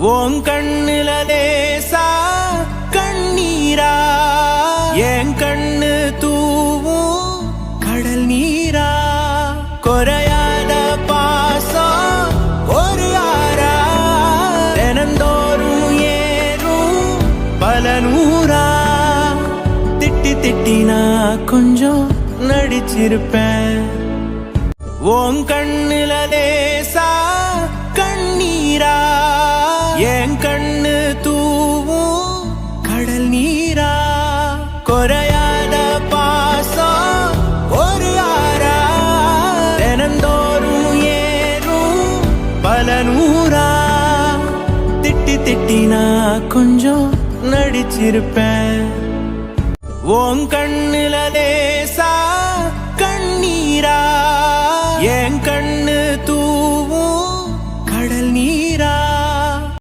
ஓம் கண்ணுல லேசா கண்ணீரா என் கண்ணு தூவும் கடல் நீரா குறையாத பாசம் ஒரு ஆறா தினந்தோறும் ஏறும் பல நூறா திட்டி திட்டி நான் கொஞ்சம் நடிச்சிருப்பேன் ஓம் கண்ணுல லேசா கண்ணீரா என் கண்ணு தூவும் கடல் நீரா குறையாத பாசம் ஒரு ஆறா தினந்தோறும் ஏறும் பல நூறா திட்டி திட்டி நான் கொஞ்சம் நடிச்சிருப்பேன் ஓம் கண்ணுல லேசா கண்ணீரா என் கண்ணு தூ